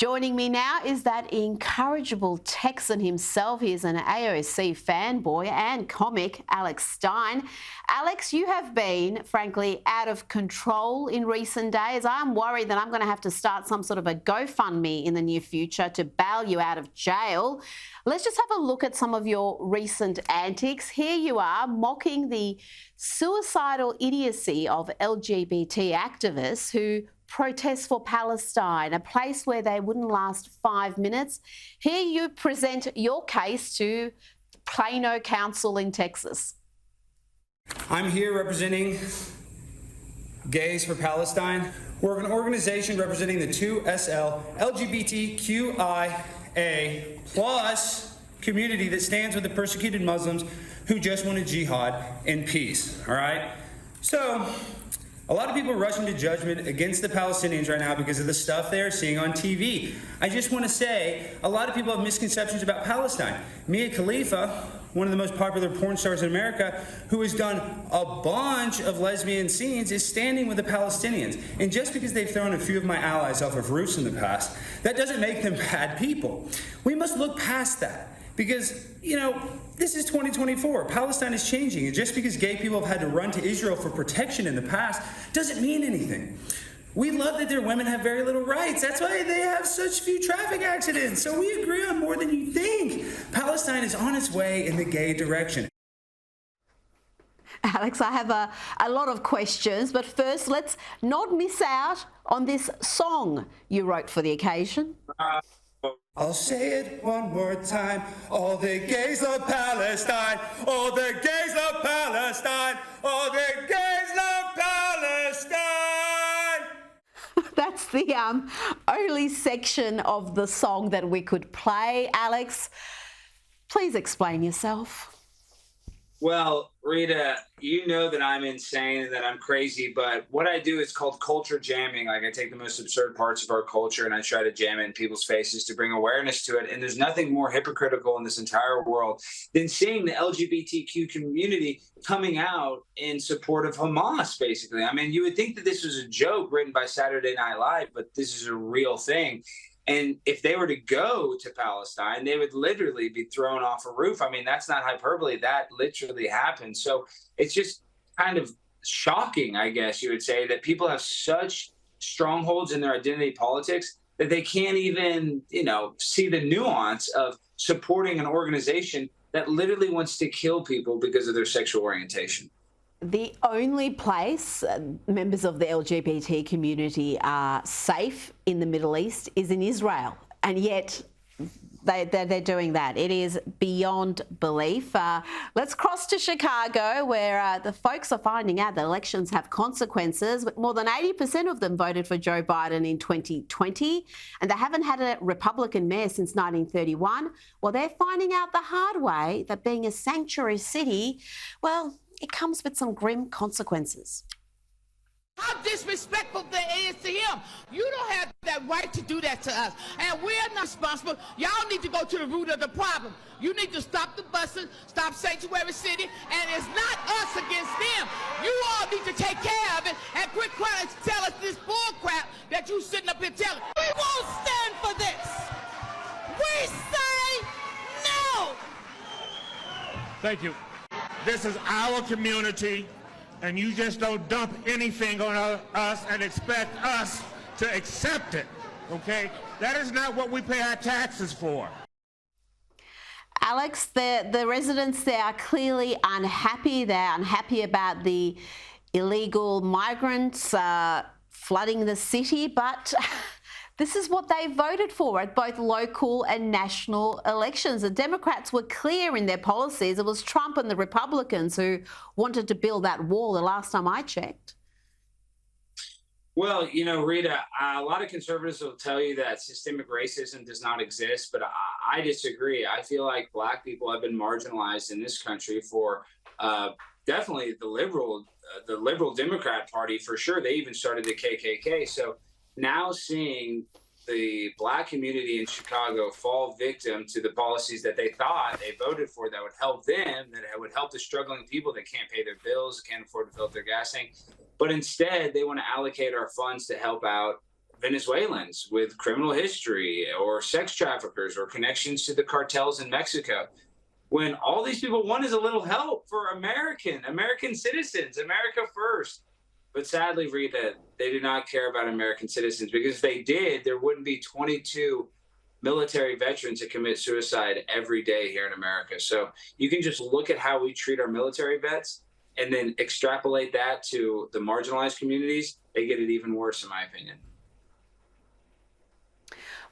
Joining me now is that incorrigible Texan himself. He is an AOC fanboy and comic, Alex Stein. Alex, you have been, frankly, out of control in recent days. I'm worried that I'm going to have to start some sort of a GoFundMe in the near future to bail you out of jail. Let's just have a look at some of your recent antics. Here you are, mocking the suicidal idiocy of LGBT activists who protest for Palestine, a place where they wouldn't last 5 minutes. Here you present your case to Plano Council in Texas. I'm here representing Gays for Palestine. We're an organization representing the 2SL LGBTQIA plus community that stands with the persecuted Muslims who just want a jihad in peace, all right? So, a lot of people are rushing to judgment against the Palestinians right now because of the stuff they are seeing on TV. I just want to say, a lot of people have misconceptions about Palestine. Mia Khalifa, one of the most popular porn stars in America, who has done a bunch of lesbian scenes, is standing with the Palestinians. And just because they've thrown a few of my allies off of roofs in the past, that doesn't make them bad people. We must look past that. Because, you know, this is 2024. Palestine is changing. And just because gay people have had to run to Israel for protection in the past doesn't mean anything. We love that their women have very little rights. That's why they have such few traffic accidents. So we agree on more than you think. Palestine is on its way in the gay direction. Alex, I have a lot of questions, but first let's not miss out on this song you wrote for the occasion. I'll say it one more time. All the gays love Palestine. All the gays love Palestine. All the gays love Palestine. That's the only section of the song that we could play. Alex, please explain yourself. Well, Rita, you know that I'm insane and that I'm crazy, but what I do is called culture jamming. Like, I take the most absurd parts of our culture and I try to jam it in people's faces to bring awareness to it. And there's nothing more hypocritical in this entire world than seeing the LGBTQ community coming out in support of Hamas, basically. I mean, you would think that this was a joke written by Saturday Night Live, but this is a real thing. And if they were to go to Palestine, they would literally be thrown off a roof. I mean, that's not hyperbole. That literally happened. So it's just kind of shocking, I guess you would say, that people have such strongholds in their identity politics that they can't even, see the nuance of supporting an organization that literally wants to kill people because of their sexual orientation. The only place members of the LGBT community are safe in the Middle East is in Israel, and yet they're doing that. It is beyond belief. Let's cross to Chicago, where the folks are finding out that elections have consequences. More than 80% of them voted for Joe Biden in 2020, and they haven't had a Republican mayor since 1931. Well, they're finding out the hard way that being a sanctuary city, well, it comes with some grim consequences. How disrespectful that is to him. You don't have that right to do that to us. And we're not responsible. Y'all need to go to the root of the problem. You need to stop the busing, stop sanctuary city, and it's not us against them. You all need to take care of it and quit trying to tell us this bull crap that you sitting up here telling. We won't stand for this. We say no. Thank you. This is our community, and you just don't dump anything on us and expect us to accept it, okay? That is not what we pay our taxes for. Alex, the residents there are clearly unhappy. They're unhappy about the illegal migrants flooding the city, but this is what they voted for at both local and national elections. The Democrats were clear in their policies. It was Trump and the Republicans who wanted to build that wall the last time I checked. Well, Rita, a lot of conservatives will tell you that systemic racism does not exist, but I disagree. I feel like Black people have been marginalized in this country for definitely the liberal Democrat Party, for sure. They even started the KKK. So now seeing the Black community in Chicago fall victim to the policies that they thought they voted for that would help them, that would help the struggling people that can't pay their bills, can't afford to fill up their gas tank, but instead they want to allocate our funds to help out Venezuelans with criminal history or sex traffickers or connections to the cartels in Mexico, when all these people want is a little help for American citizens, America first. But sadly, Rita, they do not care about American citizens, because if they did, there wouldn't be 22 military veterans that commit suicide every day here in America. So you can just look at how we treat our military vets and then extrapolate that to the marginalized communities. They get it even worse, in my opinion.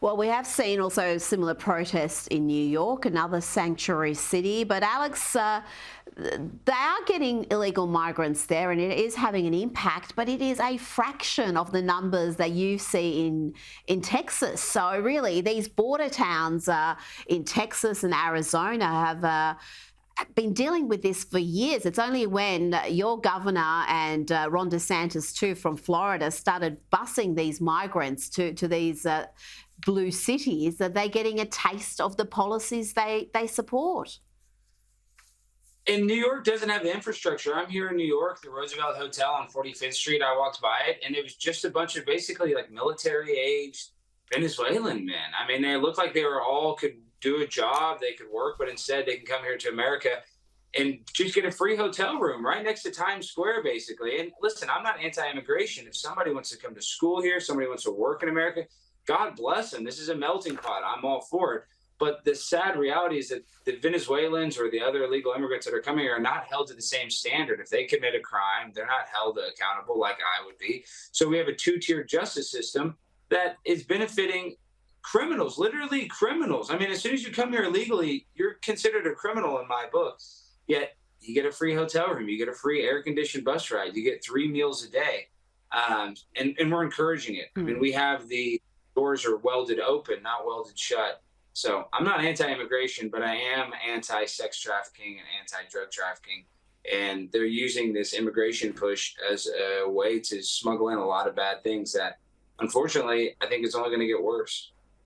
Well, we have seen also similar protests in New York, another sanctuary city. But Alex, they are getting illegal migrants there, and it is having an impact, but it is a fraction of the numbers that you see in Texas. So really, these border towns in Texas and Arizona have been dealing with this for years. It's only when your governor and Ron DeSantis too from Florida started busing these migrants to these blue cities that they're getting a taste of the policies they support. And New York doesn't have the infrastructure. I'm here in New York, the Roosevelt Hotel on 45th Street. I walked by it, and it was just a bunch of basically like military-aged Venezuelan men. I mean, they looked like they were all could do a job, they could work, but instead they can come here to America and just get a free hotel room right next to Times Square, basically. And listen, I'm not anti-immigration. If somebody wants to come to school here, somebody wants to work in America, God bless them. This is a melting pot. I'm all for it. But the sad reality is that the Venezuelans or the other illegal immigrants that are coming here are not held to the same standard. If they commit a crime, they're not held accountable like I would be. So we have a two-tier justice system that is benefiting criminals, literally criminals. I mean, as soon as you come here illegally, you're considered a criminal in my book. Yet you get a free hotel room, you get a free air-conditioned bus ride, you get 3 meals a day, and we're encouraging it. I mean, we have the doors are welded open, not welded shut. So I'm not anti-immigration, but I am anti-sex trafficking and anti-drug trafficking. And they're using this immigration push as a way to smuggle in a lot of bad things that, unfortunately, I think it's only going to get worse.